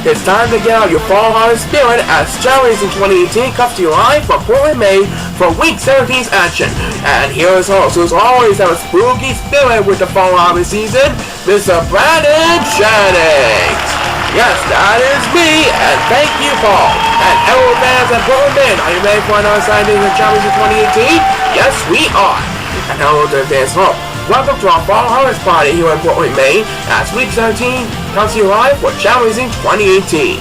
It's time to get out your fall harvest spirit as Chao in 2018 comes to you live from Portland, Maine for Week 17's action. And here is host, who's always have a spooky spirit with the fall harvest season, Mr. Brandon Jennings. Yes, that is me, and thank you, Paul. And hello, fans at Portland, Maine. Are you ready for another signing of Chao in 2018? Yes, we are. And hello to fans home. Welcome to our fall harvest party here in Portland, Maine, as Week 17 comes to you live for Chao 2018.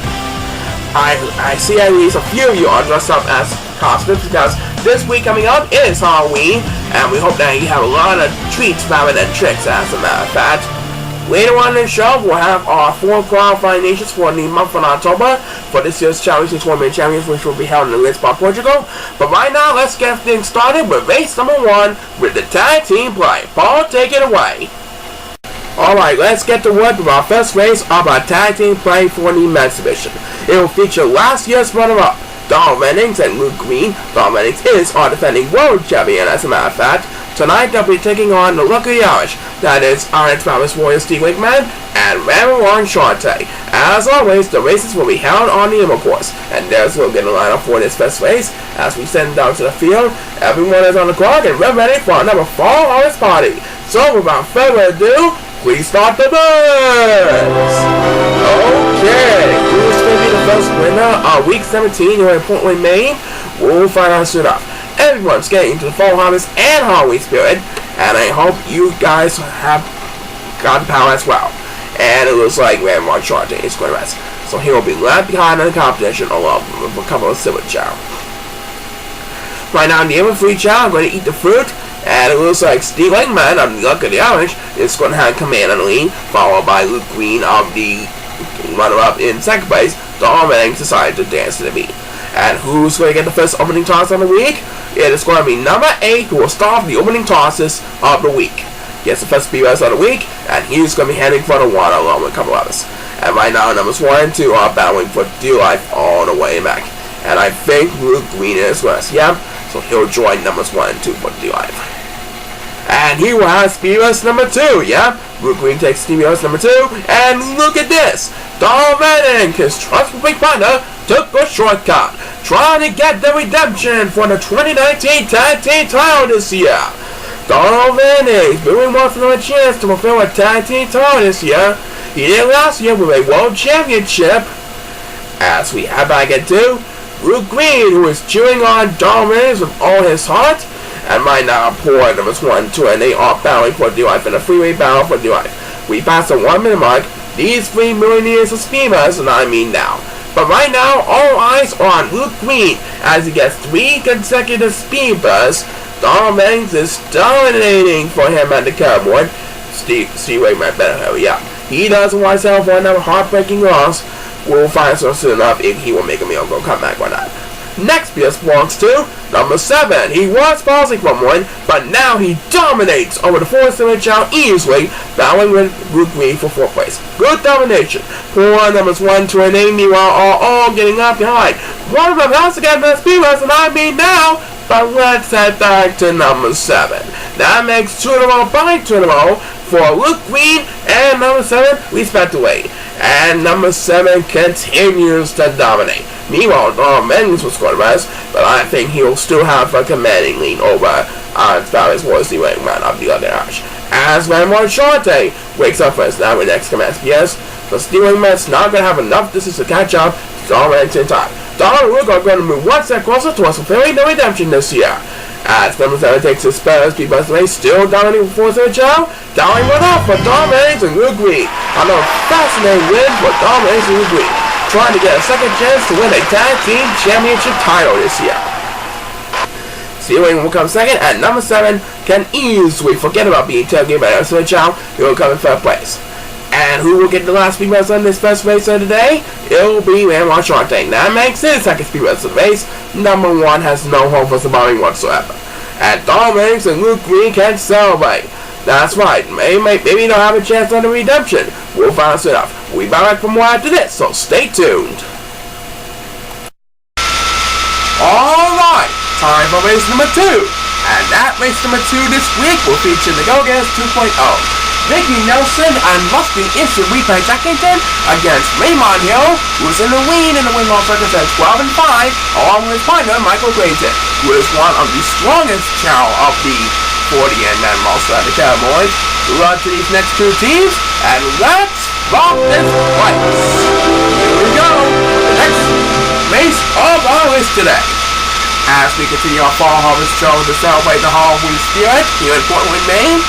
I see at least a few of you are dressed up as costumes because this week coming up is Halloween, and we hope that you have a lot of treats, ramen, and tricks, as a matter of fact. Later on in the show, we'll have our 4 qualifying nations for the month of October for this year's Chao Tournament Champions, which will be held in Lisbon, Portugal. But right now, let's get things started with race number 1 with the tag team play. Paul, take it away. Alright, let's get to work with our first race of our tag team play for the men's division. It will feature last year's runner-up, Donald Jennings and Luke Green. Donald Jennings is our defending world champion, as a matter of fact. Tonight they'll be taking on the Lucky Irish, that is Iron Travis Warrior Steve Wickman and Ramon Shante. As always, the races will be held on the Immo course, and there's we'll get a lineup for this first race. As we send down to the field, everyone is on the clock and we're ready for another fall harvest party. So without further ado, please start the birds! Okay, who's going to be the first winner of Week 17 here in Portland, Maine? We'll find out soon enough. Everyone's getting into the fall harvest and Halloween spirit, and I hope you guys have got the power as well. And it looks like Ramon Shante is going to rest, so he will be left behind in the competition along with a couple of silver Chao. Right now, the other 3 Chao are going to eat the fruit, and it looks like Steve Langman of the Luck of the Irish is going to have command on the lead, followed by Luke Green of the runner-up in second place. Donald Jennings decided to dance to the beat. And who's going to get the first opening toss of the week? It is going to be number 8, who will start the opening tosses of the week. Gets the first speed race of the week, and he's going to be heading for the water along with a couple others. And right now, numbers 1 and 2 are battling for dear life all the way back. And I think Luke Green is first. Yep. So he'll join numbers 1 and 2 for dear life. And he will have speed race number 2. Yeah. Luke Green takes speed race number 2, and look at this. Donald Jennings, his trustful big partner, took a shortcut, trying to get the redemption for the 2019 Tag Team title this year. Donald Jennings really wants another chance to fulfill a Tag Team title this year. He did last year with a World Championship. As we head back into Luke Green, who is cheering on Donald Jennings with all his heart, and right now, poor numbers 1, 2, and they are battling for dear life in a freeway battle for dear life. We passed the 1 minute mark. These 3 millionaires of speeders, and I mean now. But right now, all eyes are on Luke Green as he gets 3 consecutive speed bursts. Donald Jennings is dominating for him at the cardboard. Steve Wayman better hurry up. He doesn't want himself for another heartbreaking loss. We'll find so soon enough if he will make a miracle comeback or not. Next belongs to number 7. He was pausing from 1, but now he dominates over the 4-7 Chao easily, battling with Luke Green for 4th place. Good domination. Poor numbers 1, 2, and 8, meanwhile, are all getting up behind. One of them has to get the speed race, and I mean now. But let's head back to number 7. That makes 2 in a row by 2 in a row for Luke Green and number 7 respectively. And number 7 continues to dominate. Meanwhile, Donald Jennings was going to rest, but I think he'll still have a commanding lead over Travis Warrior Steve Wickman of the Lucky Irish. As Ramon Shante wakes up first now with next command PS, but Steve Wickman's not going to have enough distance to catch up to Donald Jennings in time. Donald and Luke are going to move 1 step closer towards fulfilling the redemption this year. As number 7 takes his spurs, people race still dominating for 4-7 Chao. Dowling went off for Donald Jennings and Luke Green. Another fascinating win for Donald Jennings and Luke Green, trying to get a second chance to win a Tag Team Championship title this year. Steve will come second, and number 7 can easily forget about being tailgated by 4-7 Chao. He will come in 3rd place. And who will get the last speed race on this first race of the day? It will be Ramon Shante. That makes his second speed race of the race. Number 1 has no hope for surviving whatsoever. And Donald Jennings and Luke Green can celebrate. That's right. Maybe they'll have a chance on the redemption. We'll find out soon enough. We'll be back for more after this, so stay tuned. Alright, time for race number 2. And that race number 2 this week will feature the Go-Getters 2.0. Ricky Nelson and Mustang instant replay Jackington against Raymond Hill, who is in the lead in the win-loss record at 12-5, along with his partner Michael Clayton, who is one of the strongest Chao of the 40 and 9 mile side of Cowboys. We run to these next two teams, and let's rock this place. Here we go, the next race of our list today. As we continue our fall harvest show to celebrate the Halloween spirit here in Portland, Maine.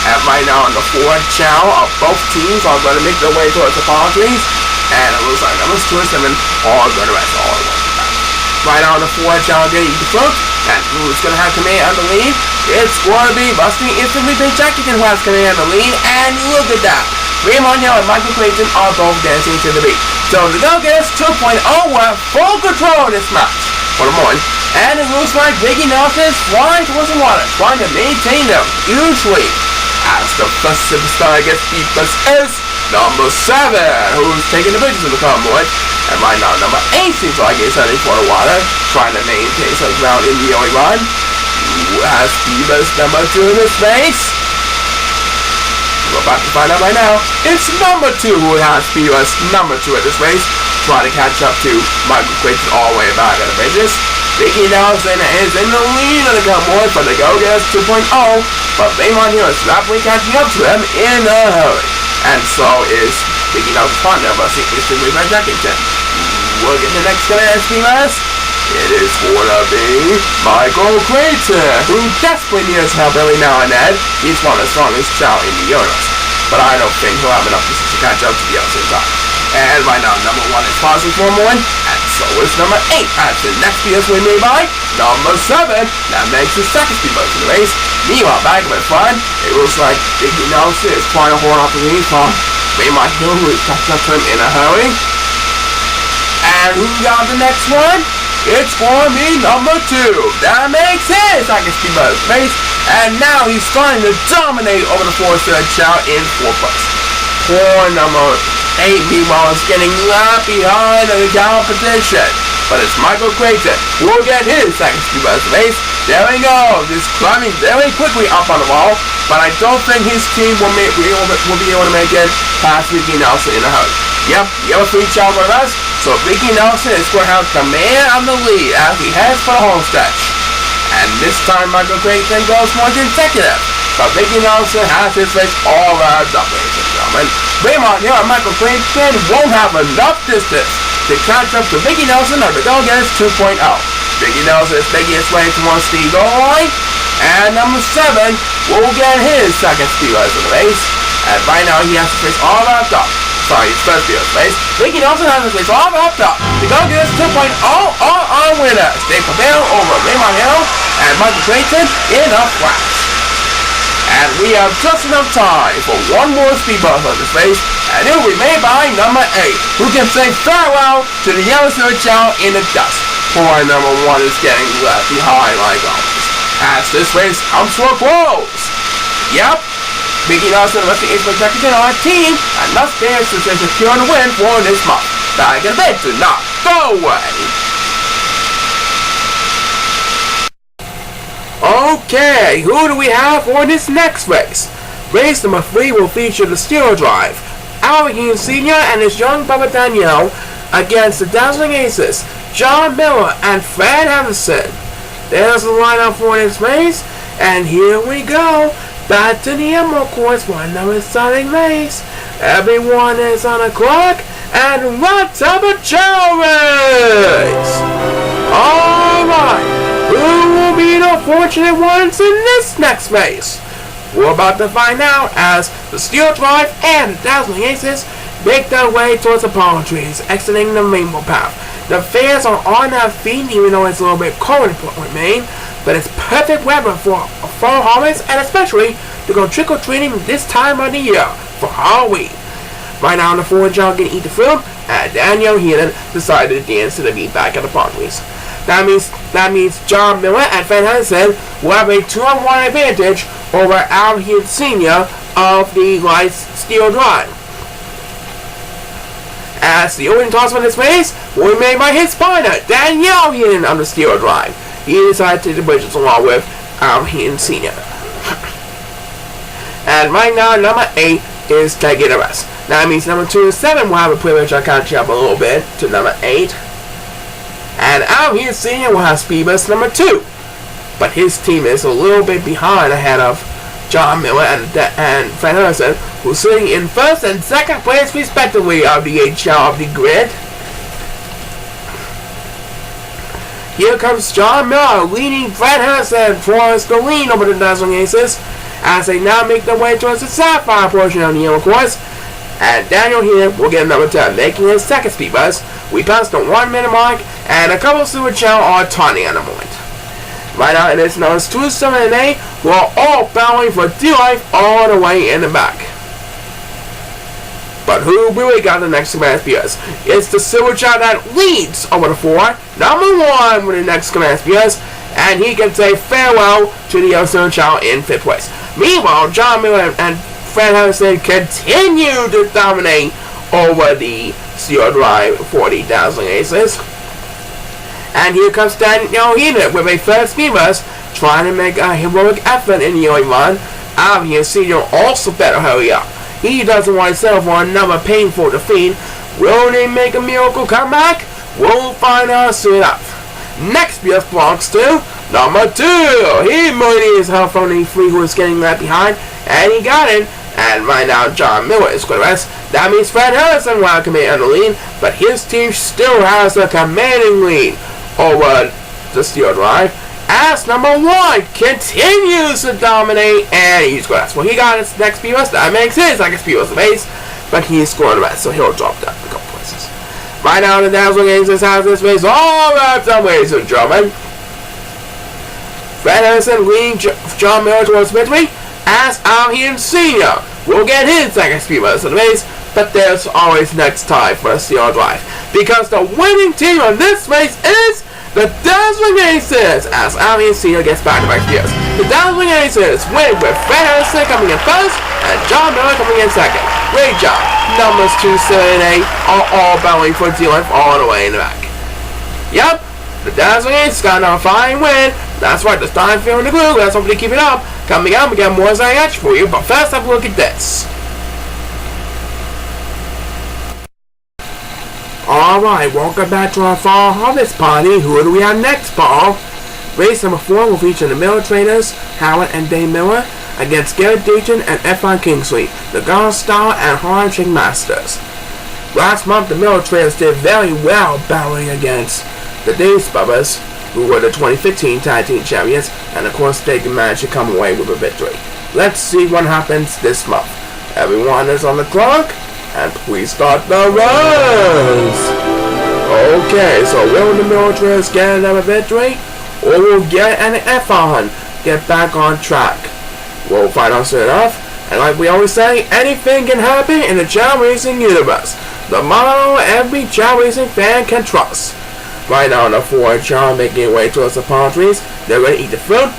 And right now on the Ford Chao of both teams are going to make their way towards the palm trees. And it looks like numbers 2 and 7 are going to rest all at once. Right now on the Ford Chao getting the float. And who's going to have command on the lead? It's going to be Mustang instantly Big Jackington who has command on the lead. And look at that. Raymond Hill and Michael Clayton are both dancing to the beat. So the Go-Getters 2.0 were full control of this match for the morning. And it looks like Ricky Nelson is flying towards the water, trying to maintain them huge lead. As the festive star gets beat is number 7, who's taking the pictures of the convoy. And right now, number 8 seems like he's heading for the water, trying to maintain some ground in the early run. Who has Phoebus number 2 in this race? We're about to find out right now. It's number 2 who has Phoebus number 2 at this race, trying to catch up to Michael Clayton all the way back at the bridges. Ricky Nelson is in the lead of the convoy for the Go-Getters 2.0, but Raymond Hill is rapidly catching up to them in a hurry. And so is Ricky Nelson's partner, Mustang instantly Big Jackington. We'll get the next guy as Phoebus. It is going to be Michael Clayton, who desperately needs help every now and then. He's one of the strongest Chao in the universe, but I don't think he'll have enough distance to catch up to the other time. And right now, number 1 is positive for one, and so is number 8. As the next speed is made by number 7. That makes the second speed boost in the race. Meanwhile, back in front, it looks like Ricky Nelson is trying to hold off the lead from Raymond Hill, who is catching up to him in a hurry. And who got the next one? It's for me, number 2. That makes his second speed boost race. And now he's starting to dominate over the 4-star Chao in 4th place. Poor number 8, meanwhile, is getting left behind in the competition. But it's Michael Clayton who will get his second speed boost race. There we go, just climbing very quickly up on the wall. But I don't think his team will be able to make it past Ricky Nelson in a hurry. Yep, yellow 3 Chao for us. So Ricky Nelson is going to have command on the lead as he heads for the home stretch. And this time Michael Clayton goes more consecutive. But Ricky Nelson has his race all wrapped up, ladies and gentlemen. Raymond Hill and Michael Clayton won't have enough distance to catch up to Ricky Nelson of the Go-Getters 2.0. Ricky Nelson is making his way towards the goal line. And number 7 will get his second speed boost in the race. And right now he has his race all wrapped up. Sorry, his first speed boost race. Ricky Nelson has his race all wrapped up. The Go-Getters 2.0 are our winners. They prevail over Raymond Hill and Michael Clayton in a flash. And we have just enough time for one more speed boost on this race, and it will be made by number 8, who can say farewell to the yellow silver Chao in the dust. Poor number 1 is getting left behind like always, as this race comes to a close. Yep, Ricky Nelson and Mustang Big Jackington are a team, and thus they are secure the win for this month. Back in a bit, do not go away. Okay, who do we have for this next race? Race number 3 will feature the Steel Drive, Alvin Sr. and his young brother Danielle against the Dazzling Aces, John Miller and Fred Henderson. There's the lineup for this race, and here we go. Back to the Emerald Course for another exciting race. Everyone is on the clock, and let's have a Chao race! Alright! Who will be the fortunate ones in this next race? We're about to find out as the Steel Drive and the Dazzling Aces make their way towards the palm trees, exiting the rainbow path. The fans are on their feet, even though it's a little bit cold in Portland, Maine, but it's perfect weather for a fall harvest, and especially to go trick-or-treating this time of the year for Halloween. Right now on the Ford Chao can eat the fruit, and Daniel Heenan decided to dance to the beat back at the palm trees. That means John Miller and Fred Henderson will have a 2-on-1 advantage over Al Heenan Sr. of the Lights Steel Drive. As the opening toss for this race will be made by his partner, Danielle Heenan on the Steel Drive. He decided to take the bridges along with Al Heenan Sr. And right now, number 8 is taking a rest. That means number 2 and 7 will have a privilege to catch up a little bit to number 8. And out here, Senior will have speed bus number 2. But his team is a little bit behind ahead of John Miller and Fred Harrison, who's sitting in first and second place respectively of the HL of the grid. Here comes John Miller leading Fred Harrison for the lead over the Dazzling Aces as they now make their way towards the Sapphire portion of the yellow course. And Daniel here will get number 10, making his second speed bus. We passed the 1 minute mark, and a couple of Super Chao are taunting at the moment. Right now it is known as 2, 7, and 8, who are all battling for D-Life all the way in the back. But who really got the next command speeders? It's the Super Chao that leads over the 4, number 1 with the next command speeders, and he can say farewell to the Super Chao in 5th place. Meanwhile, John Miller and Fred Harrison continue to dominate over the Steel Drive 40,000 Aces. And here comes Daniel Heater with a first speed bus, trying to make a heroic effort in the early run. Out here, Senior also better hurry up. He doesn't want to settle for another painful defeat. Will they make a miracle comeback? We'll find out soon enough. Next speed belongs to number 2. He murdered his help from the 3 who was getting left behind, and he got it. And right now, John Miller is going to rest. That means Fred Harrison will come in on the lead, but his team still has a commanding lead over the Steel Drive as number 1 continues to dominate, and he's going to rest. Well, he got his next speed bus. That makes his second speed bus base, but he's going to rest, so he'll drop down a couple places. Right now, the Dazzling Aces has this race all wrapped up, ladies and gentlemen. Fred Harrison leading John Miller towards victory, as out here Senior will get his second speed bus of the race, but there's always next time for a Steel Drive, because the winning team on this race is the Dazzling Aces, as out here Senior gets back-to-back speeders. The Dazzling Aces win with Fred Harrison coming in first and John Miller coming in second. Great job. Numbers 2, 7, and 8 are all battling for D-Life all the way in the back. Yep, the Dazzling Aces got another fine win. That's right, the time feeling the glue. Let's hopefully keep it up. Coming out, we got more Zyatch for you, but first have a look at this. Alright, welcome back to our Fall Harvest Party. Who do we have next, Paul? Race number 4 will feature the Miller Trainers, Howard and Dave Miller, against Garrett Dayton and F.I. Kingsley, the Gone Star and Harlem Shake Masters. Last month, the Miller Trainers did very well battling against the Dave's Bubbas, who were the 2015 Tag Team Champions, and of course they managed to come away with a victory. Let's see what happens this month. Everyone is on the clock, and please start the runs! Okay, so will the Miller Trainers get another victory, or will Garrett and F.I. get back on track? We'll find out soon enough, and like we always say, anything can happen in the Chao Racing universe. The motto every Chao Racing fan can trust. Right now, the 4 Chao making their way towards the palm trees. They're going to eat the fruit.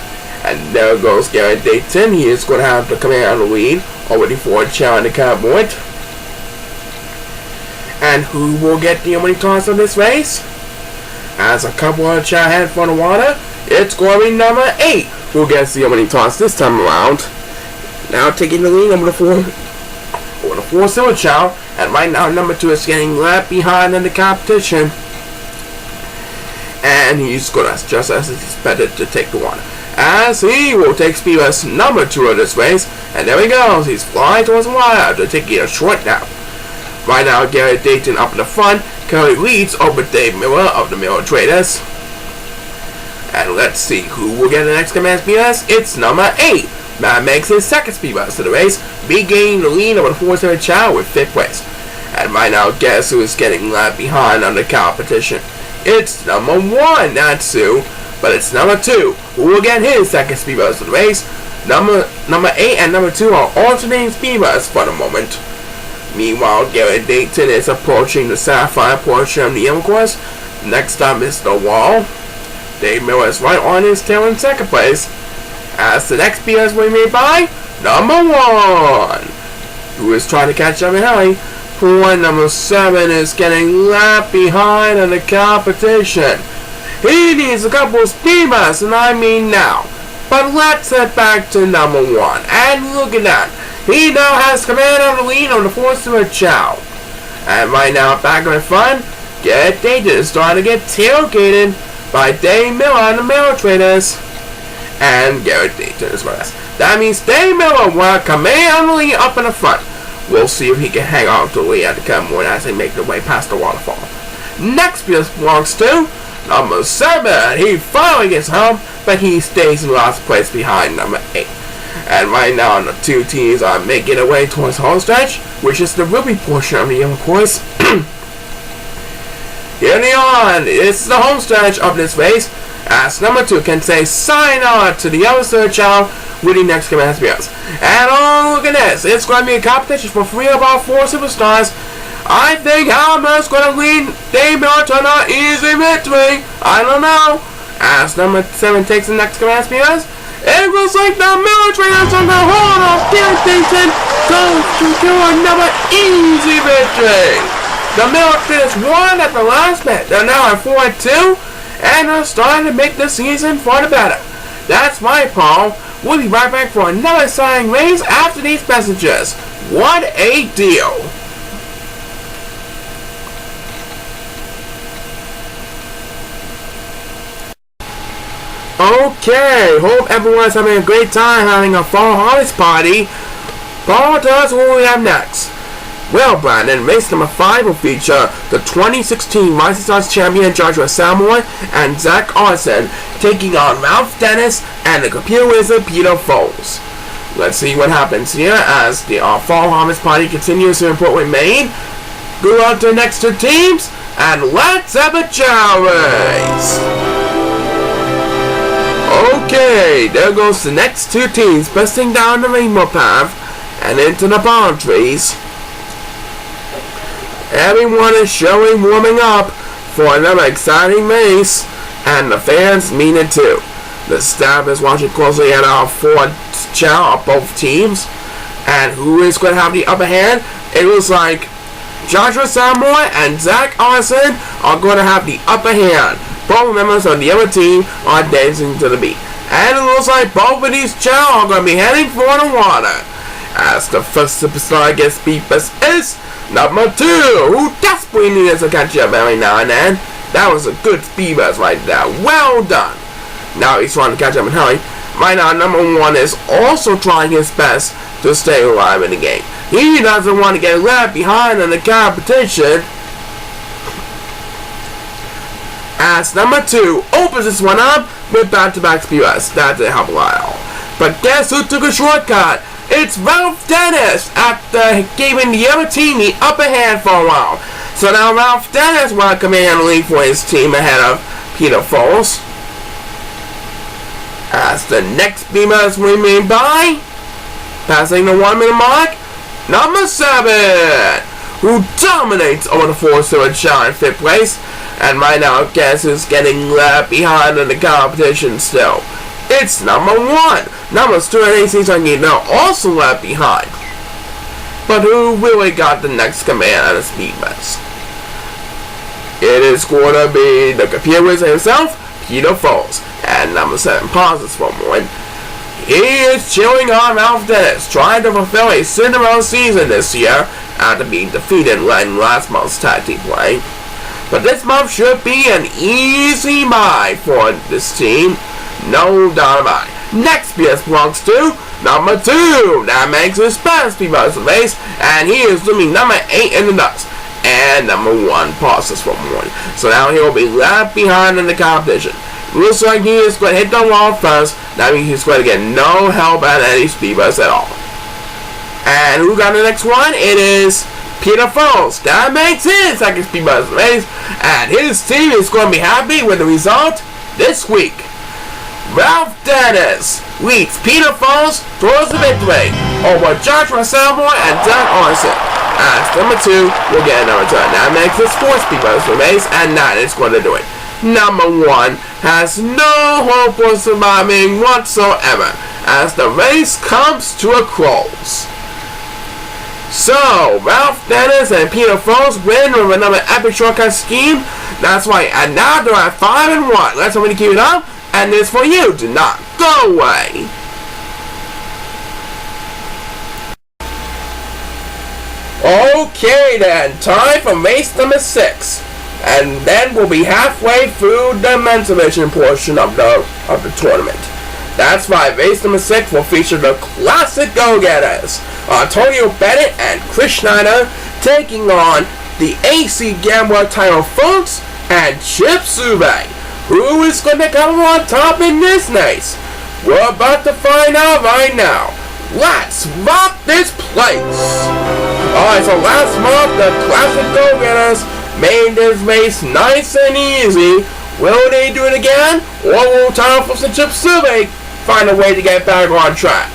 And there goes Garrett Dayton. He is going to have to come in on the lead over the 4 Chao and the Cowboy. And who will get the winning toss of this race? As a couple of Chao head for the water, it's going to be number 8 who gets the winning toss this time around. Now taking the lead over the 4 Silver Chao. And right now, number 2 is getting left behind in the competition. And he's going to, just as expected, to take the one. As he will take speed bus number 2 of this race. And there he goes. He's flying towards the wire after taking a short nap. Right now, Garrett Dayton up in the front currently leads over Dave Miller of the Miller Traders. And let's see who will get the next command speed bus. It's number 8. That makes his second speed bus of the race, regaining the lead over the 4-7 Chao with 5th place. And right now, guess who is getting left behind on the competition? It's number 1, not Sue, but it's number 2, who will get his second speed bus of the race. Number 8 and number 2 are alternating speed bus for the moment. Meanwhile, Garrett Dayton is approaching the Sapphire portion of the yellow course. Next up is the wall. Dave Miller is right on his tail in second place. As the next speed bus will be made by number 1, who is trying to catch up in hurry. Point number 7 is getting left behind in the competition. He needs a couple of speed busts, and I mean now. But let's head back to number 1. And look at that. He now has command of the lead on the force to a Chao. And right now, back on front, Get Dangerous starting to get tailgated by Dave Miller and the Miller Traders. And Garrett Dangerous with us. That means Dave Miller will command on the lead up in the front. We'll see if he can hang on to the lead at the Cumberland as they make their way past the waterfall. Next belongs to number 7. He finally gets home, but he stays in last place behind number 8. And right now, the two teams are making their way towards home stretch, which is the Ruby portion of the young course. Here they are. It's the home stretch of this race, as number 2 can say sayonara to the other third Chao with the next command spears. And oh, look at this. It's going to be a competition for 3 of our 4 superstars. I think Alma's going to lead Dave Miller to an easy victory. I don't know. As number 7 takes the next command spears, it looks like the Miller Traders on the hold of Garrett Dayton goes to another easy victory. The Miller Traders won at the last minute. They're now at 4-2, and are starting to make the season for the better. That's my Paul. We'll be right back for another exciting race after these messages. What a deal! Okay, hope everyone's having a great time having a fall harvest party. Paul, tell us what we have next. Well, Brandon, race number 5 will feature the 2016 Rising Stars champion Joshua Samoy and Zach Arson taking on Ralph Dennis and the computer wizard Peter Foles. Let's see what happens here as the fall harvest party continues to Portland, Maine. Go on to the next 2 teams, and let's have a Chao race! Okay, there goes the next 2 teams busting down the rainbow path and into the palm trees. Everyone is showing warming up for another exciting race, and the fans mean it too. The staff is watching closely at our 4 Chao of both teams, and who is going to have the upper hand? It looks like Joshua Samoy and Zach Arson are going to have the upper hand. Both members of the other team are dancing to the beat. And it looks like both of these Chao are going to be heading for the water. As the first superstar gets beat is number 2, who desperately needs to catch up every now and then. That was a good speed bus right there. Well done. Now he's trying to catch up and hurry. Right now, number 1 is also trying his best to stay alive in the game. He doesn't want to get left behind in the competition. As number 2 opens this one up with back-to-back speedruns. That didn't help a lot at all. But guess who took a shortcut? It's Ralph Dennis after giving the other team the upper hand for a while. So now Ralph Dennis will command the lead for his team ahead of Peter Foles. As the next beamers remain by, passing the 1 minute mark, number 7, who dominates over the force to a Chao in 5th place. And right now, guess who's getting left behind in the competition still? It's number 1. Numbers 2 and 18 are also left behind. But who really got the next command of the speed bus? It is going to be the computer wizard himself, Peter Foles. And number 7 pauses for a moment. He is cheering on Ralph Dennis, trying to fulfill a Cinderella season this year after being defeated in last month's tag team play. But this month should be an easy buy for this team. No doubt about it. Next PS belongs to number 2. That makes his best bus race. And he is doing number 8 in the dust. And number 1 passes for 1. So now he will be left behind in the competition. Looks like he is going to hit the wall first. That means he's going to get no help at any speed bus at all. And who got the next one? It is Peter Foles. That makes his second speed bus race. And his team is going to be happy with the result this week. Ralph Dennis leads Peter Foles towards the victory over Joshua Samoy and Zach Arson. As number 2 will get another turn. That makes his 4th speed bus race, and that is going to do it. Number 1 has no hope for surviving whatsoever as the race comes to a close. So, Ralph Dennis and Peter Foles win with another epic shortcut scheme. That's right, and now they're at 5-1. Let's hope we keep it up, and this for you. Do not go away. Okay then, time for race number 6. And then we'll be halfway through the men's division portion of the tournament. That's right, race number 6 will feature the classic go-getters, Antonio Bennett and Chris Schneider, taking on the AC Gambler title folks and Chip Sube. Who is going to come on top in this race? We're about to find out right now. Let's rock this place! Alright, so last month the classic go-getters made this race nice and easy. Will they do it again? Or will title folks and Chip Sube find a way to get back on track?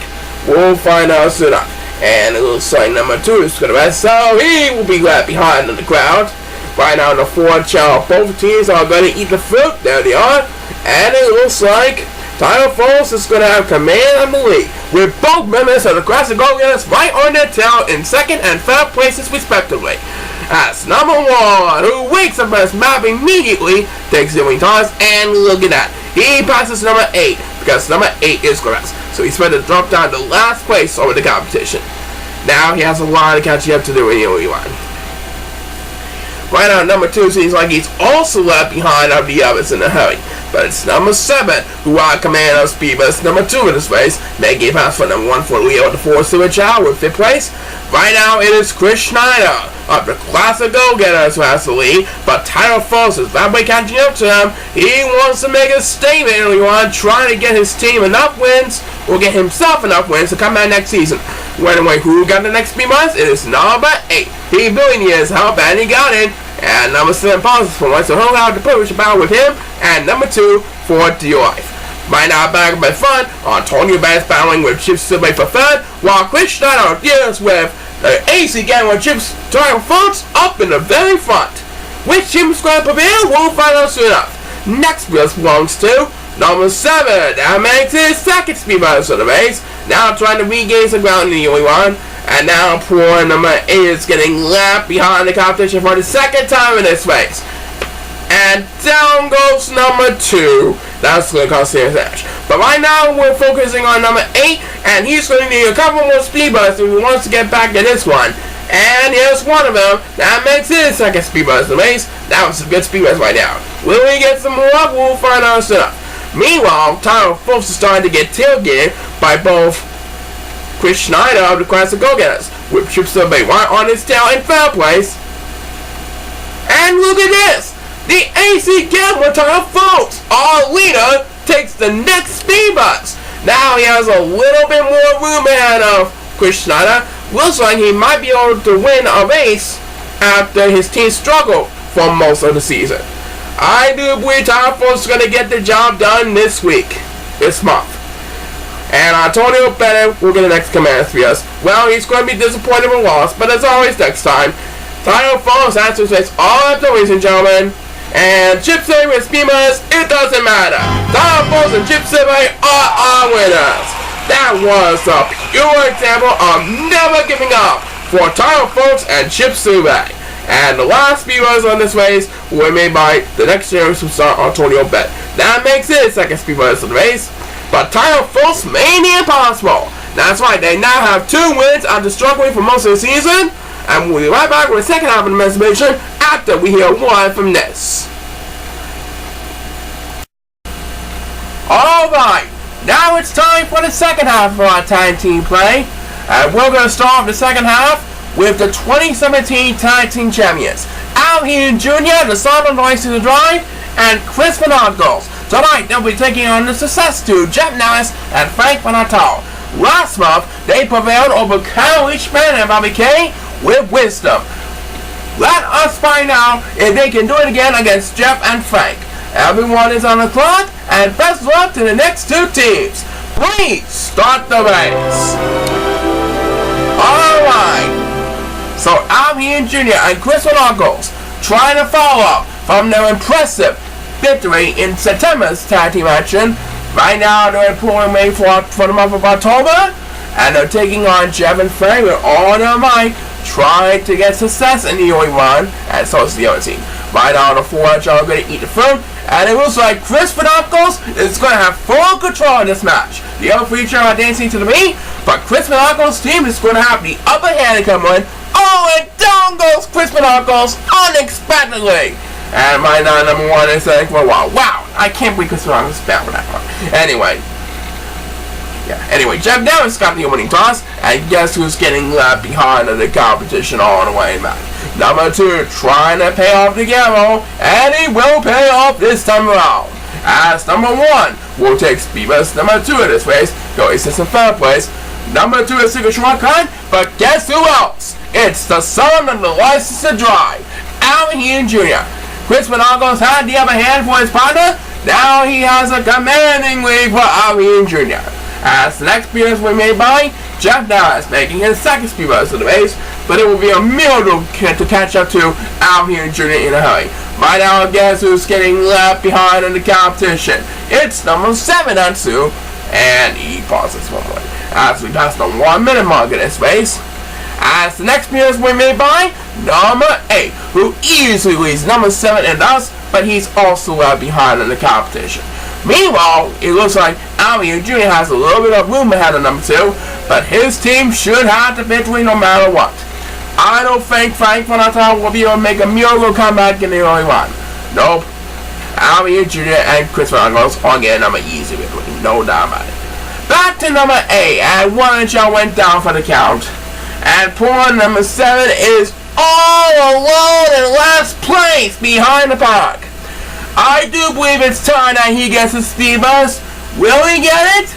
We'll find out soon enough. And it looks like number 2 is going to rest, so he will be left behind in the crowd. Right now in the 4 Chao, both teams are going to eat the fruit. There they are. And it looks like Title Folks is going to have command of the lead, with both members of the Classic Go-Getters right on their tail in 2nd and 3rd places respectively. As number 1, who wakes up as map immediately, takes the wing toss, and look at that. He passes number 8, because number 8 is correct. So he's going to drop down to last place over the competition. Now he has a lot of catching up to do in the only one. Right now, number 2 seems like he's also left behind of the others in a hurry. But it's number 7 who are command of speed, but it's number 2 in this race. Making a pass for number 1 for Leo, the 4 Super Chao with 5th place. Right now, it is Chris Schneider of the Classic Go-Getters who has the lead, but Title Folks is rapidly catching up to him. He wants to make a statement early on, trying to get his team enough wins, or get himself enough wins to come back next season. Anyway, who got the next speed bus? It is number 8. He really needs help, and he got it. And number 7 pauses for one, so he'll have to push about with him. And number 2 for Dear Life. Right now, back by front, Antonio Bennett's battling with Chip Sube for 3rd, while Chris Schneider deals with the AC Gang with Chip's Title Folks up in the very front. Which team is going to prevail? We'll find out soon enough. Next bus belongs to number 7. That makes his 2nd speed bus of the race. Now trying to regain some ground in the only one. And now poor number 8 is getting left behind the competition for the 2nd time in this race. And down goes number 2. That's going to cause serious damage. But right now we're focusing on number 8, and he's going to need a couple more speed busts if he wants to get back to this one. And here's one of them. That makes his 2nd speed bust in the race. That was a good speed bust right now. Will he get some more up? We'll find out soon enough. Meanwhile, Title Folks is starting to get tailgated by both Chris Schneider of the Classic Go-Getters, with Chip Sube right on his tail in 3rd place. And look at this! The AC Gambler Title Folks, our leader, takes the next speed bus. Now he has a little bit more room ahead of Chris Schneider. Looks like he might be able to win a race after his team struggled for most of the season. I do believe Title Folks is going to get the job done this month. And Antonio Bennett will get the next command for us. Well, he's going to be disappointed with loss, but as always next time, Title Folks answers face all up, ladies and gentlemen. And Chip Sube with Speedmas, it doesn't matter. Title Folks and Chip Sube are our winners. That was a pure example of never giving up for Title Folks and Chip Sube. And the last speedruns on this race were made by the next generation superstar Antonio Bennett. That makes it 2nd speedruns of the race. But Title Folks may be impossible. That's right, they now have 2 wins after struggling for most of the season. And we'll be right back with the 2nd half of the exhibition after we hear one from this. Alright, now it's time for the 2nd half of our tag team play. And we're going to start off the 2nd half with the 2017 Tag Team Champions, Al Heenan Jr., the son of License to Drive, and Chris Van. Tonight, they'll be taking on the Success 2, Jeff Nellis and Frank Bonatal. Last month, they prevailed over Kyle Richman and Bobby Kay with wisdom. Let us find out if they can do it again against Jeff and Frank. Everyone is on the clock, and best luck to the next 2 teams. Please start the race. Alright, so Al Heenan Jr. and Chris Van trying to follow up from their impressive victory in September's tag team action. Right now they're pulling away for the month of October, and they're taking on Jeff and Frank with all their might, trying to get success in the only one, and so is the other team. Right now the 4 are going to eat the fruit, and it looks like Chris Van is going to have full control in this match. The other 3 are dancing to the beat, but Chris Van team is going to have the upper hand and come in. Oh, and down goes Chris Knuckles unexpectedly. And my number one is like, well, wow, I can't believe Chris Knuckles bad for that one. Anyway, Jeff Davis got the winning toss, and guess who's getting left behind in the competition all the way back? Number 2, trying to pay off the gamble, and he will pay off this time around. As number 1 will take Speedbus, number 2 in this race, going in third place. Number 2 is Secret Shortcut, but guess who else? It's the son of the license to drive, Alvin Jr. Chris Knuckles had the upper hand for his partner. Now he has a commanding lead for Alvin Jr. As the next speedbus we made by Jeff Davis, making his second speedbus of the race, but it will be a miracle to catch up to Alvin Jr. in a hurry. Right now, guess who's getting left behind in the competition? It's number 7, Ansu, and he pauses one more. As we pass the 1 minute mark in this race, as the next speedbus we made by number 8, who easily leads number 7 and us, but he's also left behind in the competition. Meanwhile, it looks like Alvin Jr. has a little bit of room ahead of number 2, but his team should have the victory no matter what. I don't think Frank Fonatale will be able to make a miracle comeback in the early run. Nope. Alvin Jr. and Chris Knuckles are getting number easy victory, no doubt about it. Back to number 8, and one Chao went down for the count. And poor number 7 is all alone in last place behind the pack. I do believe it's time that he gets a speedbus. Will he get it?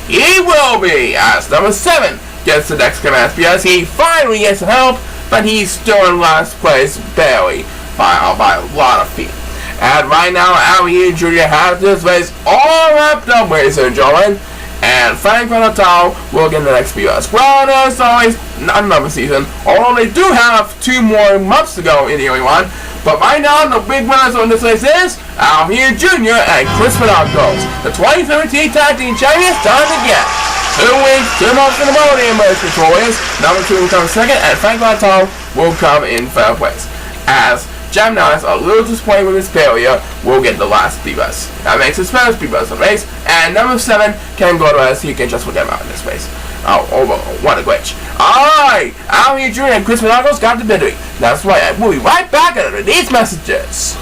He will be, as number 7 gets the next command speedbus. He finally gets some help, but he's still in last place, barely, by a lot of feet. And right now, Alvin Jr. has this race all wrapped up, ladies and gentlemen. And Frank Fonatale will get the next speedbus. Well, there's always another season, although they do have 2 more months to go in the early one. But right now, the big winners on this race is Alvin Jr. and Chris Knuckles. The 2013 Tag Team Champions done it again. 2 wins, 2 months in a row, the emerged victorious. Number 2 will come second, and Frank Fonatale will come in third place. As Jeff Davis, a little disappointed with his failure, will get the last speedbus. That makes his first speedbus of the race, and number 7 can go to us. He can just forget about this race. Oh, what a glitch. Alright, Alvin Jr. and Chris Knuckles got the victory. That's right, we'll be right back after these messages.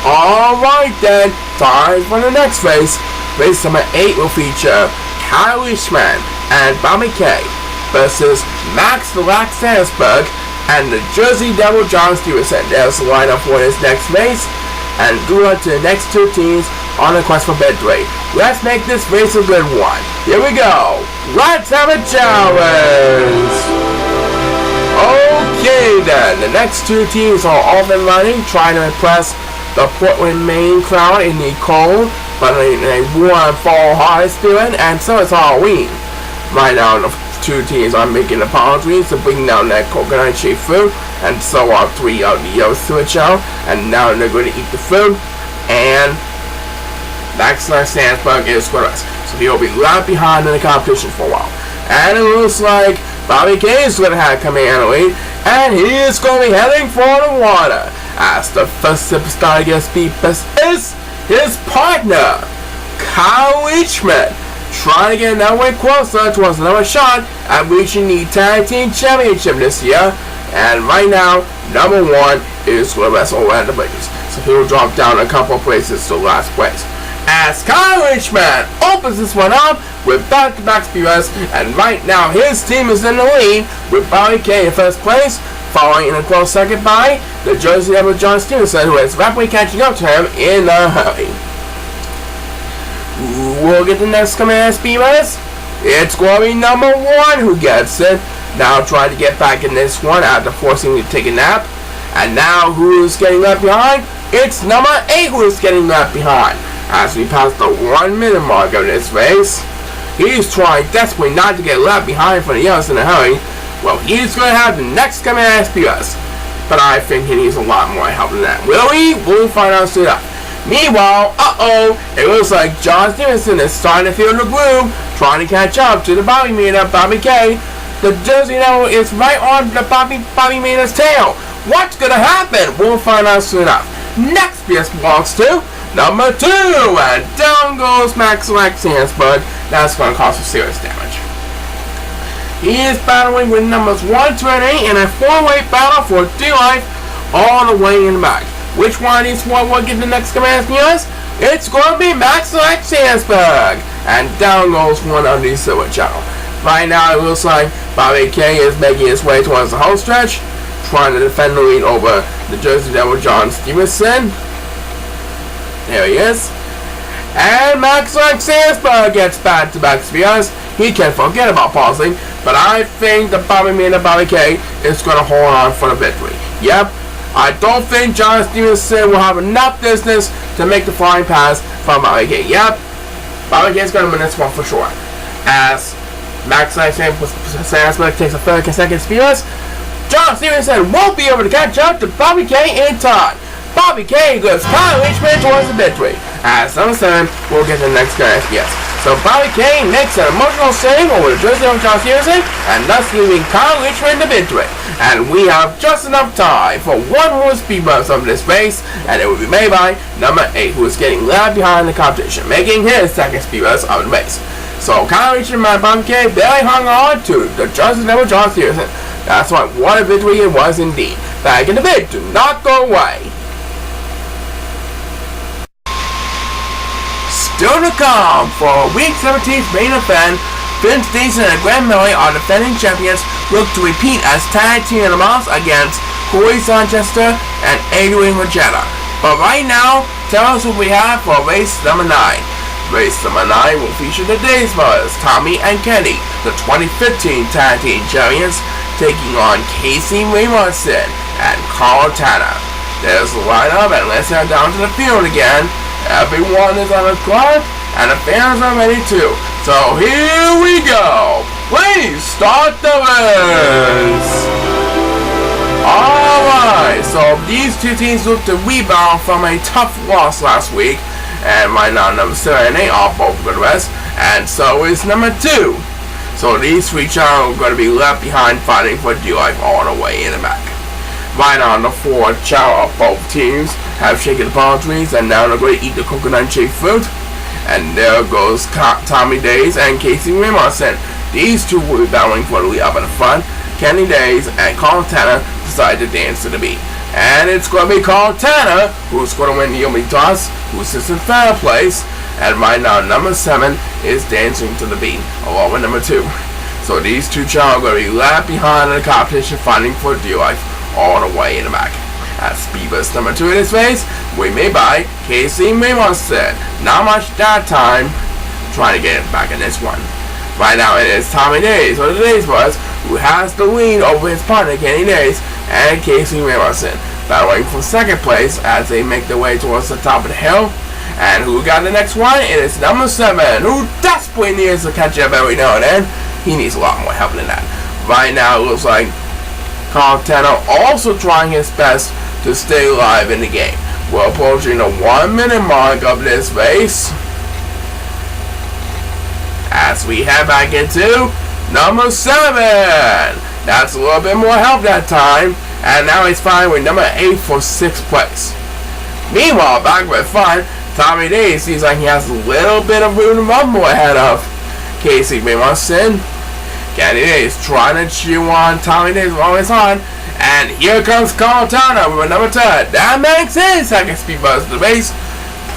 Alright then, time for the next race. Race number 8 will feature Kyle Leishman and Bobby Kay versus Max the Lax Sandsberg and the Jersey Devil John Stevenson. There's the lineup for this next race. And good luck to the next 2 teams on the quest for victory. Let's make this race a good one. Here we go. Let's have a challenge. Okay then, the next 2 teams are off and running, trying to impress the Portland, Maine crowd in the cold, but in a warm fall holiday spirit, and so it's Halloween. Right now, the 2 teams are making apologies to bring down that coconut shaped food, and so are 3 of the yellows to a chow, and now they're going to eat the food, and Max Sandsberg is with us, so he'll be right behind in the competition for a while. And it looks like Bobby Kay is going to have command lead, and he is going to be heading for the water, as the first superstar gets beat is his partner, Kyle Leishman, trying to get another way closer towards another shot at reaching the Tag Team Championship this year. And right now, number 1 is going to wrestle Randall Bridges, so he will drop down a couple of places to last place. As Kyle Leishman opens this one up with back-to-back speedbus, and right now his team is in the lead with Bobby Kay in first place, following in a close second by the Jersey Devil John Stevenson, who is rapidly catching up to him in a hurry. We'll get the next command speedbus. It's going to be number 1 who gets it. Now trying to get back in this one after forcing me to take a nap. And now who's getting left behind? It's number 8 who is getting left behind. As we pass the 1 minute mark of this race, he's trying desperately not to get left behind for the yellows in a hurry. Well, he's going to have the next command speedbus, but I think he needs a lot more help than that. Will he? We'll find out soon enough. Meanwhile, it looks like John Stevenson is starting to feel the groove, trying to catch up to the Bobby Meter, Bobby Kay. The Jersey Devil is right on the Bobby Meter's tail. What's going to happen? We'll find out soon enough. Next PS belongs to number 2, and down goes Max Sandsberg. That's going to cause some serious damage. He is battling with numbers 1, 2, and 8 in a 4-way battle for dear life all the way in the back. Which one is what will get the next command viewers? It's going to be Max like Sandsburg. And down goes one on the silver channel. Right now it looks like Bobby K is making his way towards the home stretch, trying to defend the lead over the Jersey Devil John Stevenson. There he is. And Max like Sandsburg gets back-to-back spears. He can't forget about pausing, but I think the Bobby Man and Bobby K is going to hold on for the victory. Yep, I don't think John Stevenson will have enough distance to make the flying pass from Bobby K. Yep, Bobby K is going to win this one for sure. As Max like Sandsburg takes a third consecutive spears, John Stevenson won't be able to catch up to Bobby K in time. Bobby K gives Kyle Richmond towards the victory. As number 7, we'll get the next guy. Yes. So Bobby K makes an emotional save over the Jersey of John Stevenson, and thus giving Kyle Richmond the victory. And we have just enough time for one more speed bump of this race, and it will be made by number 8, who is getting left behind the competition, making his second speed bump of the race. So Kyle Richmond and Bobby K barely hung on to the Jersey Devil John Stevenson. That's right, what a victory it was indeed. Back in the pit, do not go away. Still to come for Week 17's main event, Vince Diesel and Graham Murray are defending champions, look to repeat as tag team animals against Corey Sanchester and Adrian Rogetta. But right now, tell us what we have for race number 9. Race number 9 will feature the Days Brothers, Tommy and Kenny, the 2015 tag team champions, taking on Casey Raymondson and Carl Tanner. There's the lineup, and let's head down to the field again. Everyone is on the clock, and the fans are ready too. So here we go. Please start the race. Alright, so these two teams look to rebound from a tough loss last week. And right now, number 7 and 8 are both good rest. And so is number 2. So these 3 children are going to be left behind fighting for dear life all the way in the back. Right now, the 4 Chao of both teams have shaken the palm trees, and now they're going to eat the coconut-shaped fruit. And there goes Tommy Days and Casey Raymondson. These 2 will be battling for the lead up in the front. Kenny Days and Carl Tanner decide to dance to the beat. And it's going to be Carl Tanner who's going to win the opening toss, who sits in third place. And right now, number 7 is dancing to the beat, along with number 2. So these 2 Chao are going to be left behind in the competition, fighting for dear life all the way in the back. As Speedbus number 2 in this race, we made by Casey Raymondson. Not much that time, trying to get back in this one. Right now it is Tommy Days, or the Days Brothers, who has the lead over his partner Kenny Days and Casey Raymondson, battling for second place as they make their way towards the top of the hill. And who got the next one? It is number 7, who desperately needs to catch up every now and then. He needs a lot more help than that. Right now it looks like Carl Tanner also trying his best to stay alive in the game. We're approaching the 1 minute mark of this race, as we head back into number 7. That's a little bit more help that time, and now he's fighting with number 8 for 6th place. Meanwhile, back with 5, Tommy Days seems like he has a little bit of room to rumble ahead of Casey Raymondson. Kenny Days trying to chew on Tommy Days while he's on. And here comes Carl Tanner with number 10. That makes his second speed buzz of the race.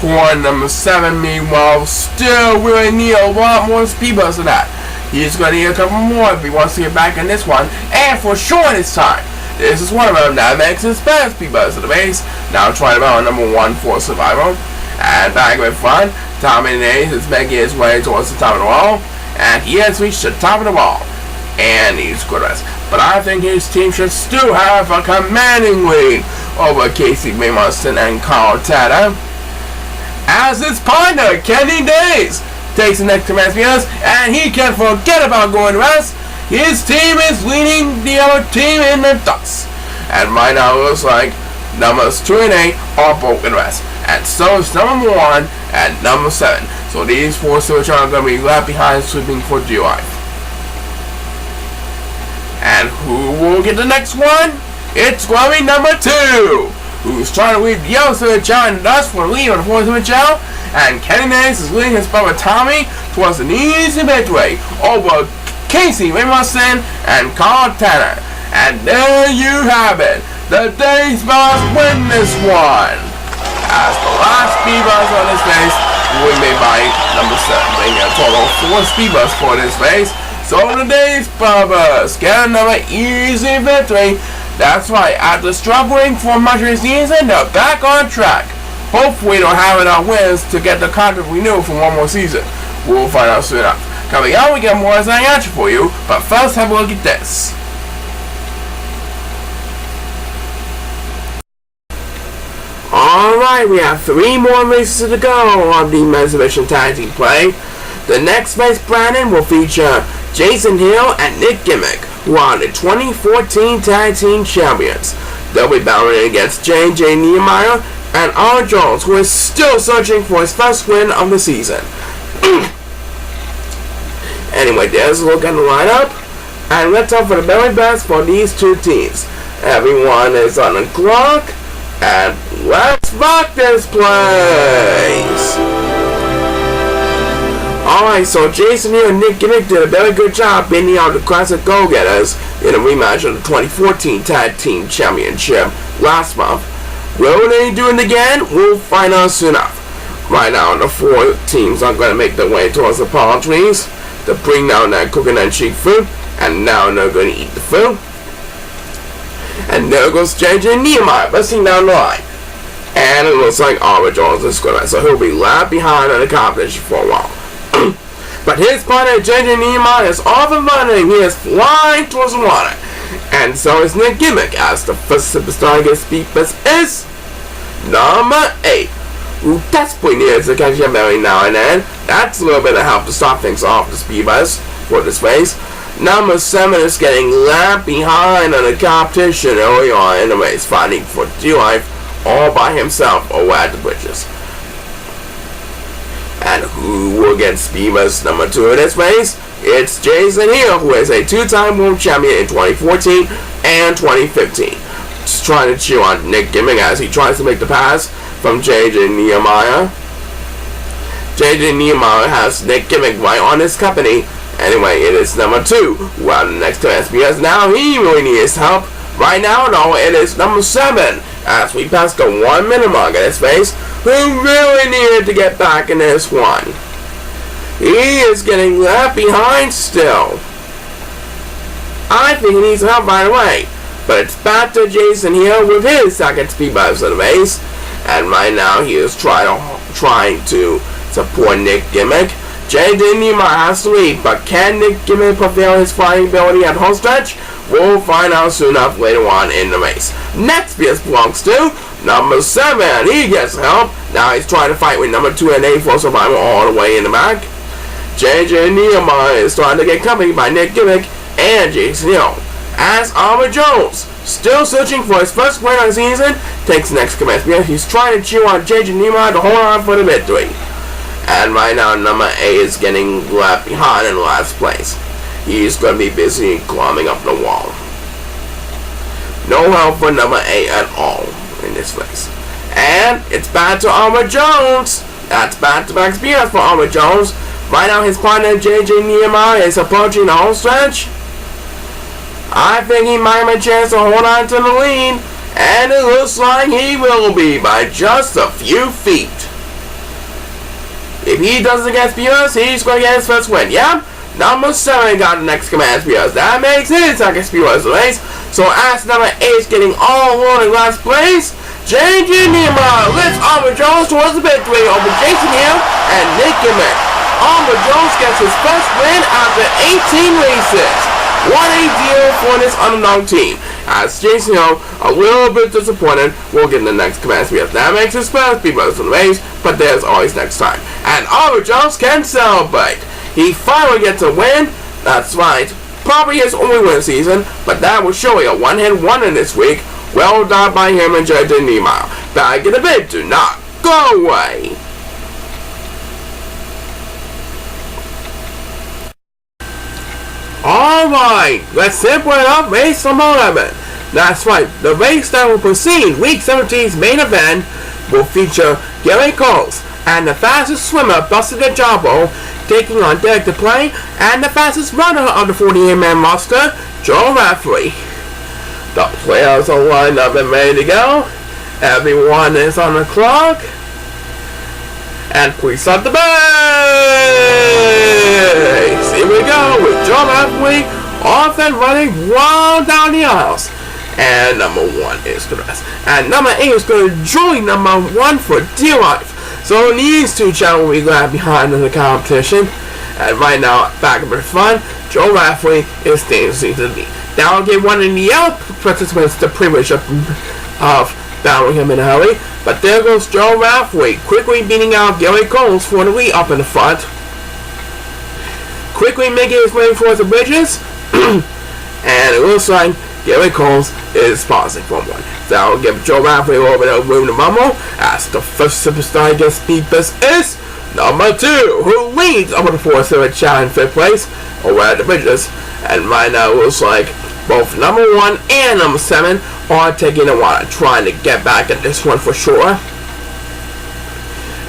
Poor number 7, meanwhile, still really need a lot more speed buzz than that. He's going to need a couple more if he wants to get back in this one. And for sure this time. This is one of them. That makes his best speed buzz of the race. Now trying to battle number 1 for survival. And back with front, Tommy Days is making his way towards the top of the wall. And he has reached the top of the wall. And he's good rest. But I think his team should still have a commanding lead over Casey Raymondson and Carl Tanner. As his partner, Kenny Days, takes the next command spears, and he can't forget about going to rest. His team is leading the other team in the dust. And right now it looks like numbers 2 and 8 are both in rest. And so is number 1 and number 7. So these 4 switch are going to be left behind sweeping for dear life. And who will get the next one? It's going to be number 2, who's trying to lead the yellow switch out in the dust for the lead on the 4th switch out. And Kenny Days is leading his brother Tommy towards an easy victory over Casey Raymondson and Carl Tanner. And there you have it. The day's boss win this one. As the last speed bus on this race will be made by number 7, making a total of 4 speed bus for this race. So the day's bus get another easy victory. That's right, after struggling for much of the season, they're back on track. Hopefully they'll have enough wins to get the contract renewed for one more season. We'll find out soon enough. Coming up, we get more exciting action for you, but first have a look at this. Alright, we have 3 more races to go on the men's division tag team play. The next race, Brandon, will feature Jason Hill and Nick Gimmick, who are the 2014 tag team champions. They'll be battling against J.J. Nehemiah and R. Jones, who is still searching for his first win of the season. Anyway, there's a look at the lineup, and let's hope for the very best for these 2 teams. Everyone is on the clock, and let's rock this place! Alright, so Jason Hill and Nick Gimmick did a very good job beating out the Classic Go-Getters in a rematch of the 2014 Tag Team Championship last month. Will they do it again? We'll find out soon enough. Right now, the 4 teams are going to make their way towards the palm trees to bring down that coconut cheap food, and now they're going to eat the food. And there goes J.J. Nehemiah busting down the line. And it looks like R. Jones is going to, so he'll be left behind in the competition for a while. But his partner J.J. Nehemiah is off and running. He is flying towards the water. And so is Nick Gimmick, as the first superstar against Speed Bus is number 8. Who desperately needs to catch him every now and then. That's a little bit of help to start things off the Speed Bus for this race. Number 7 is getting left behind on the competition early on in the race, fighting for dear life all by himself over at the bridges. And who will get Speed Bus number 2 in this race? It's Jason Hill, who is a 2-time world champion in 2014 and 2015. Just trying to chew on Nick Gimmick as he tries to make the pass from J.J. Nehemiah. J.J. Nehemiah has Nick Gimmick right on his company. Anyway, it is number 2. Well, next to us, because now he really needs help. Right now, though, it is number 7. As we pass the 1 minute mark in his face, who really needed to get back in this one. He is getting left behind still. I think he needs help right away. But it's back to Jason Hill with his second Speed Bus of the race. And right now he is trying to support Nick Gimmick. J.J. Nehemiah has to lead, but can Nick Gimmick prevail his flying ability at home stretch? We'll find out soon enough later on in the race. Next piece belongs to number 7. He gets help. Now he's trying to fight with number 2 and 8 for survival all the way in the back. J.J. Nehemiah is starting to get company by Nick Gimmick and Jason Hill. As R. Jones, still searching for his first win of the season, takes the next command spear. He's trying to chew on J.J. Nehemiah to hold on for the victory. And right now, number 8 is getting left behind in last place. He's going to be busy climbing up the wall. No help for number 8 at all in this race. And it's back to R. Jones. That's back-to-back spears for R. Jones. Right now, his partner J.J. Nehemiah is approaching the home stretch. I think he might have a chance to hold on to the lead, and it looks like he will be by just a few feet. If he doesn't get spears, he's going to get his first win. Yeah, number 7 got the next command spears. That makes his second spears of the race. So as number 8 is getting all alone in last place, J.J. Nehemiah lifts R. Jones towards the victory over Jason Hill and Nick Gimmick. R. Jones gets his first win after 18 races. What a deal for this underdog team. As Jason Hill, a little bit disappointed, will get the next command spears. That makes his first Speed Bus of the race, but there's always next time. And R. Jones can celebrate. He finally gets a win. That's right. Probably his only win season, but that was surely a one-hit wonder this week. Well done by him and J.J. Nehemiah. Back in the bid, do not go away. Alright, let's simple it up, race number 11. That's right, the race that will precede Week 17's main event will feature Gary Coles and the fastest swimmer, Buster DeJambo, taking on Derek to play, and the fastest runner of the 48-man roster, Joe Rafferty. The players are lined up and ready to go. Everyone is on the clock. And please start the base! Here we go with Joe Rafferty off and running well down the aisles. And number 1 is the rest. And number 8 is going to join number 1 for dear life. So these two gentlemen will be left behind in the competition. And right now, back in the front, Joe Rafferty is dangerously to the lead. Now I'll give one of the other participants the privilege of battling him in a hurry. But there goes Joe Rafferty, quickly beating out Gary Coles for the lead up in the front. Quickly making his way towards the bridges. And it looks like Gary Coles is pausing for 1. So I'll give Joe Rafferty over to room to rumble as the first superstar against Speed Bus is number 2, who leads over the 4-0 Chao in 5th place over at the bridges. And right now it looks like both number 1 and number 7 are taking a while, trying to get back at this one for sure.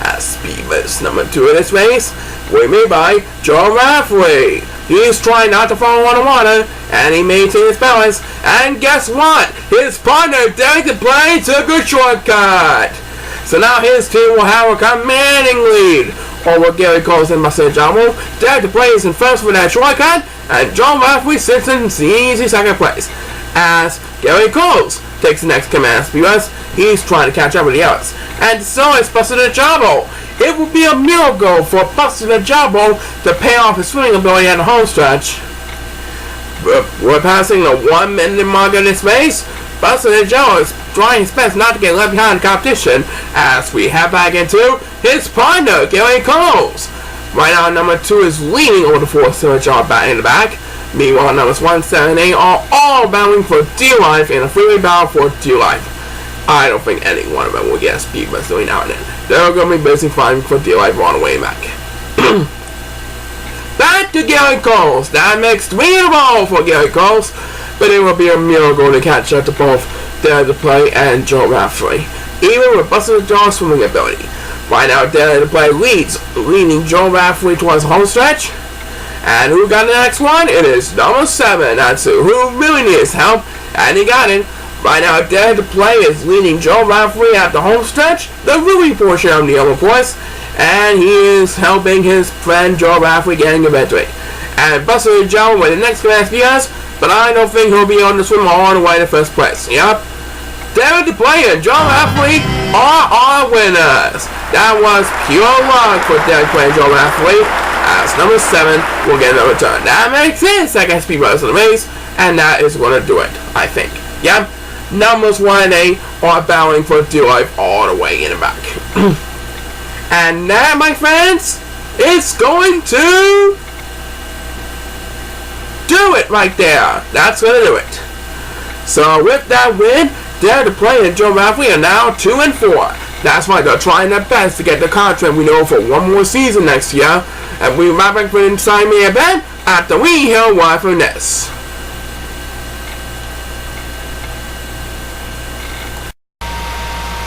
As Speed Bus number 2 in this race, winning by Joe Rafferty. He's trying not to fall on the water, and he maintains his balance. And guess what? His partner, Derek to play, took a shortcut. So now his team will have a commanding lead over Gary Coles and Marcel Jamo. Derek to play is in first for that shortcut, and Joe Rafferty sits in easy second place. As Gary Coles takes the next command because he's trying to catch up with the others. And so is Buster the Jabo. It would be a miracle for Buster the Jabo to pay off his swimming ability at the home stretch. We're passing the 1 minute mark in this race. Buster the Jabo is trying his best not to get left behind the competition as we head back into his partner, Gary Coles. Right now, number 2 is leading over the 4-0 Job back in the back. Meanwhile, numbers 1, 7, and 8 are all battling for dear life in a freeway battle for dear life. I don't think any one of them will get a Speed Bus doing now and then. They're going to be busy fighting for dear life on the way back. Back to Gary Coles. That makes 3 in a row for Gary Coles. But it will be a miracle to catch up to both Derek to play and Joe Rafferty, even with Buster the Jaw's swimming ability. Right now, Derek to play leading Joe Rafferty towards the home stretch. And who got the next one? It is number 7. That's who really needs help. And he got it. Right now, Derek to play is leading Joe Rafferty at the home stretch, the really portion of the other course. And he is helping his friend Joe Rafferty getting a victory. And Buster the Joe with the next command PS, but I don't think he'll be on the swim all the way to first place. Yep. Derek to play and Joe Rafferty are our winners. That was pure luck for Derek playing Joe Rafferty, as number 7 will get another turn. That makes it second Speed Bus in the race, and that is going to do it, I think. Yep. Numbers 1 and 8 are battling for dear life all the way in the back. And that, my friends, is going to do it right there. That's going to do it. So with that win, Derek to play and Joe Rafferty are now 2 and 4. That's why they're trying their best to get the contract we know for one more season next year. And we'll be right back for the inside main event after we hear word from this.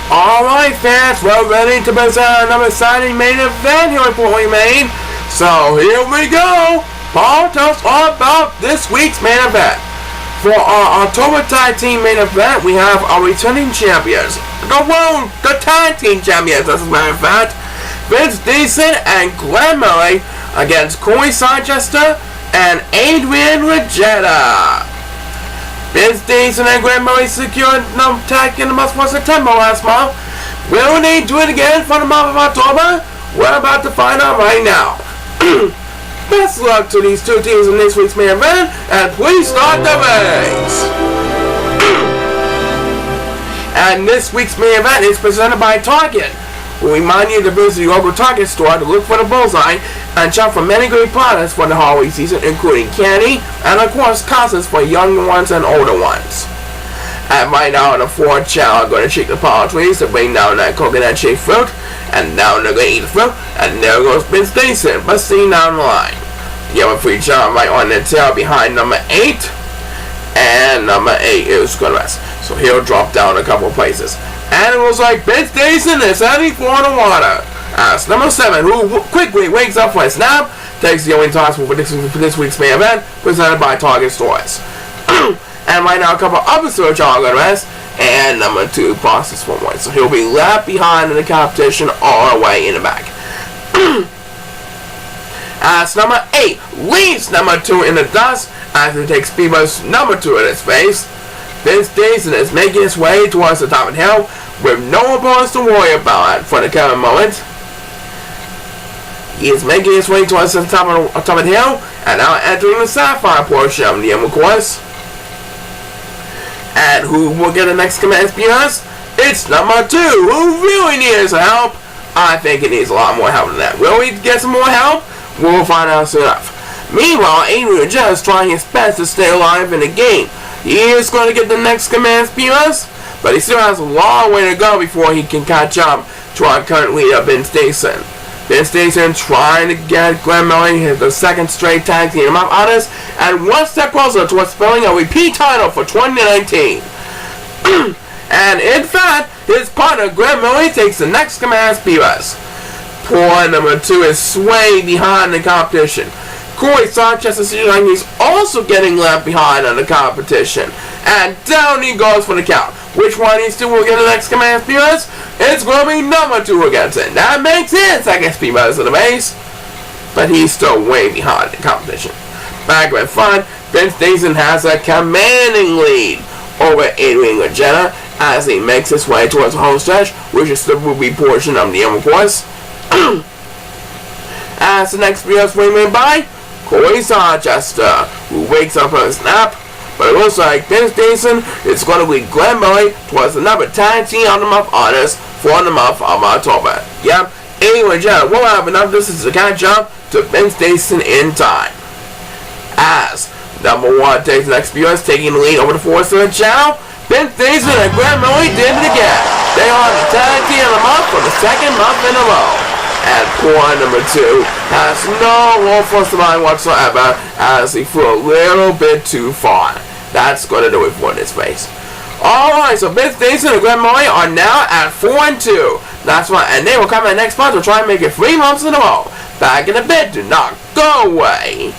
Alright fans, we're ready to present another exciting main event here in Portland, Maine. So here we go. Paul, tell us all about this week's main event. For our October Tag Team main event, we have our returning champions. The Tag Team champions, as a matter of fact. Vince Decent and Glenn Murray against Corey Sandchester and Adrian Regetta. Vince Decent and Glenn Murray secured no tag in the month of September last month. Will they do it again for the month of October? We're about to find out right now. Best luck to these two teams in this week's main event, and please start the race. And this week's main event is presented by Target. We remind you to visit your local Target store to look for the bullseye and shop for many great products for the holiday season, including candy and of course concerts for younger ones and older ones. And right now the 4 Chao are going to shake the palm trees to bring down that coconut shaped fruit, and now they're going to eat the fruit, and there goes Vince Decent busting down the line. You have a 3 Chao right on the tail behind number 8, and number 8 is going to rest. So he'll drop down a couple places. And it looks like Vince Decent is heading for the water. As number 7, who quickly wakes up for a snap, takes the only toss for this week's main event, presented by Target Stores. And right now, a couple other search are going to rest, and number 2 process 1 way. So he'll be left behind in the competition all the way in the back. As number 8 leaves number 2 in the dust as he takes Beaver's number 2 in his face. Vince Jason is making his way towards the top of the hill with no opponents to worry about for the current moment. He is making his way towards the top of the hill and now entering the sapphire portion of the Emerald course. And who will get the next command spears? It's number 2, who really needs help. I think it needs a lot more help than that. Will he get some more help? We'll find out soon enough. Meanwhile, Adrian just trying his best to stay alive in the game. He is going to get the next command spears, but he still has a long way to go before he can catch up to our current leader, Vince Jason. Vince Jason trying to get Glenn Murray the second straight tag team of honors, and one step closer towards spelling a repeat title for 2019. And in fact, his partner Glenn Murray takes the next command spears. Poor number 2 is swaying behind the competition. Corey Sanchez is like he's also getting left behind on the competition. And down he goes for the count. Which one he still will get the next command spears? It's going to be number 2 who gets it. That makes it second spears of the base. But he's still way behind the competition. Back with fun, Vince Jason has a commanding lead over Adrian Legenda as he makes his way towards the home stretch, which is the ruby portion of the Emerald course. As the next spears wayman by Corey Sarchester, who wakes up from his nap, but it looks like Vince Jason is going to lead Glenn Murray towards the number tag team of the month honors for the month of October. Yep, anyway, John, we'll have enough. This is to catch up to Vince Jason in time. As number 1 takes the next spears, taking the lead over the force of Chao, Vince Jason and Glenn Murray did it again. They are the tag team of the month for the second month in a row. And poor number 2 has no roll for survival whatsoever as he flew a little bit too far. That's going to do it for this race. Alright, so Vince Jason and Glenn Murray are now at 4-2. That's right, and they will come in next month to try and make it 3 months in a row. Back in a bit, do not go away.